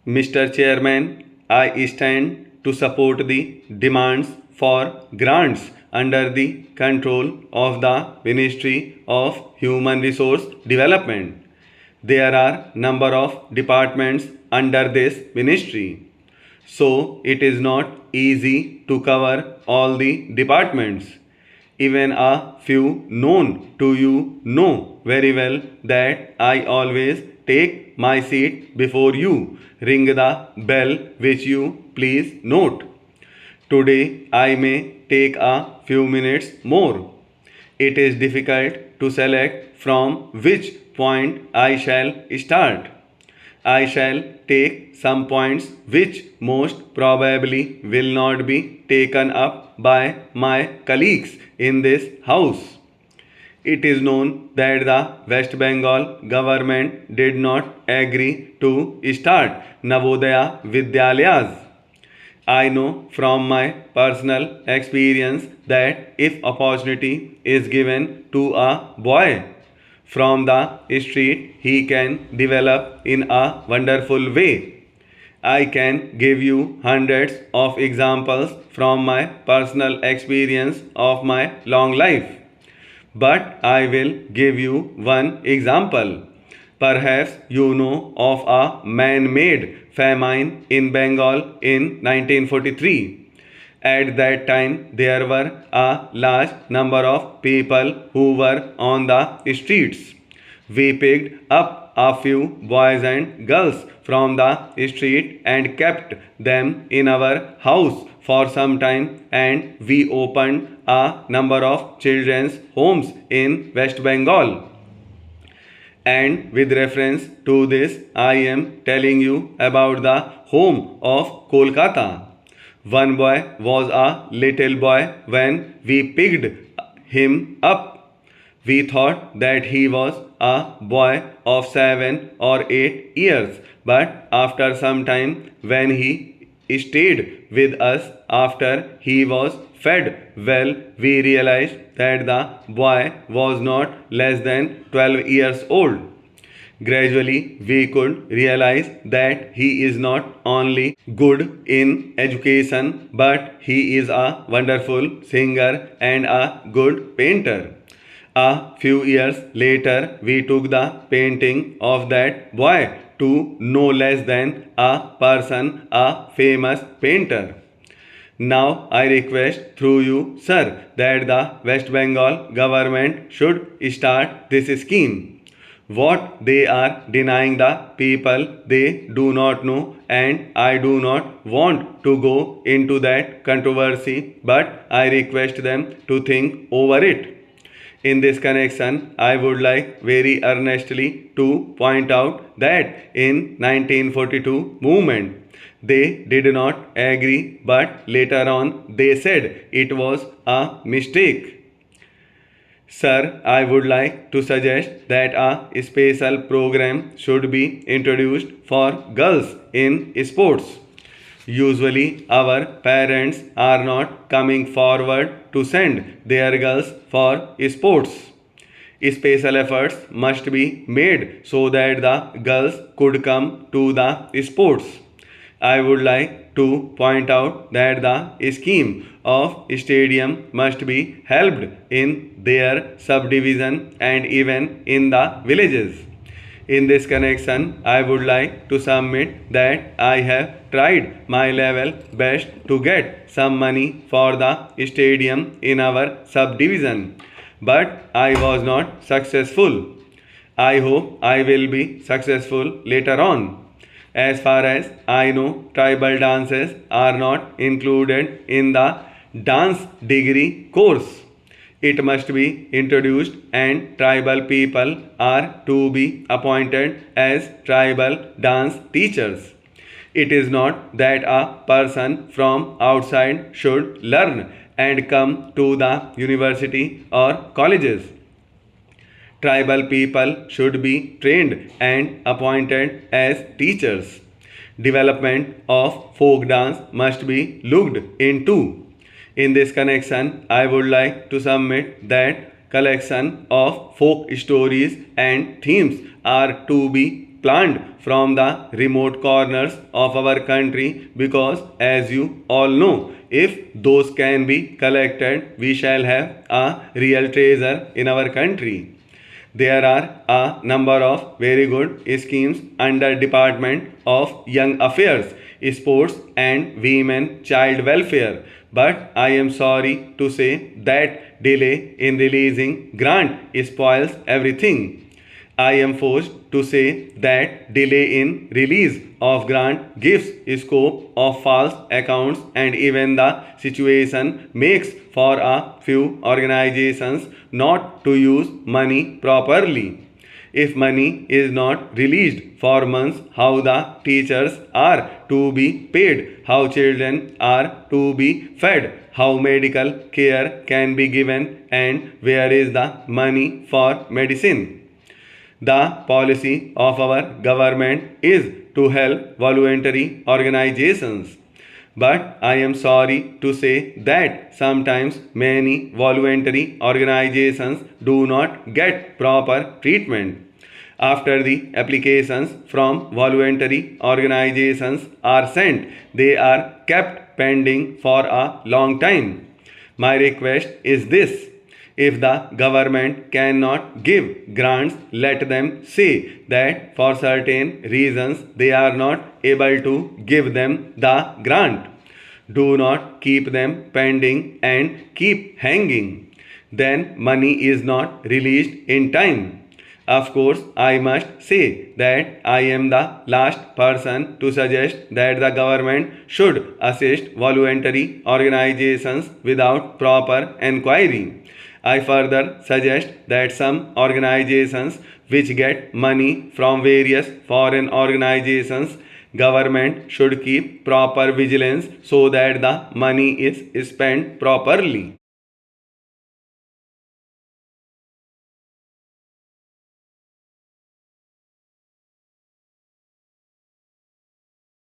Mr. Chairman, I stand to support the demands for grants under the control of the Ministry of Human Resource Development. There are number of departments under this ministry, so it is not easy to cover all the departments. Even a few known to you know very well that I always take my seat before you. Ring the bell which you please note. Today I may take a few minutes more. It is difficult to select from which point I shall start. I shall take some points which most probably will not be taken up by my colleagues in this house. It is known that the West Bengal government did not agree to start Navodaya Vidyalayas. I know from my personal experience that if opportunity is given to a boy from the street, he can develop in a wonderful way. I can give you hundreds of examples from my personal experience of my long life. But I will give you one example. Perhaps you know of a man made famine in Bengal in 1943. At that time, there were a large number of people who were on the streets. We picked up a few boys and girls from the street and kept them in our house for some time, and we opened a number of children's homes in West Bengal. And with reference to this, I am telling you about the home of Kolkata. One boy was a little boy when we picked him up. We thought that he was a boy of 7 or 8 years, but after some time, when he stayed with us after he was fed well, we realized that the boy was not less than 12 years old. Gradually, we could realize that he is not only good in education, but he is a wonderful singer and a good painter. A few years later, we took the painting of that boy to no less than a person, a famous painter. Now I request through you, sir, that the West Bengal government should start this scheme. What they are denying the people they do not know, and I do not want to go into that controversy, but I request them to think over it. In this connection, I would like very earnestly to point out that in 1942 movement, they did not agree, but later on they said it was a mistake. Sir, I would like to suggest that a special program should be introduced for girls in sports. Usually, our parents are not coming forward to send their girls for sports. Special efforts must be made so that the girls could come to the sports. I would like to point out that the scheme of stadium must be helped in their subdivision and even in the villages. In this connection, I would like to submit that I have tried my level best to get some money for the stadium in our subdivision, but I was not successful. I hope I will be successful later on. As far as I know, tribal dances are not included in the dance degree course. It must be introduced, and tribal people are to be appointed as tribal dance teachers. It is not that a person from outside should learn and come to the university or colleges. Tribal people should be trained and appointed as teachers. Development of folk dance must be looked into. In this connection, I would like to submit that collection of folk stories and themes are to be planned from the remote corners of our country because, as you all know, if those can be collected, we shall have a real treasure in our country. There are a number of very good schemes under Department of Young Affairs, Sports and Women Child Welfare, but I am sorry to say that delay in releasing grant spoils everything. I am forced to say that delay in release of grant gives scope of false accounts, and even the situation makes for a few organizations not to use money properly. If money is not released for months, how the teachers are to be paid, how children are to be fed, how medical care can be given, and where is the money for medicine. The policy of our government is to help voluntary organizations. But I am sorry to say that sometimes many voluntary organizations do not get proper treatment. After the applications from voluntary organizations are sent, they are kept pending for a long time. My request is this: if the government cannot give grants, let them say that for certain reasons they are not able to give them the grant. Do not keep them pending and keep hanging. Then money is not released in time. Of course, I must say that I am the last person to suggest that the government should assist voluntary organizations without proper enquiry. I further suggest that some organizations which get money from various foreign organizations, government should keep proper vigilance so that the money is spent properly.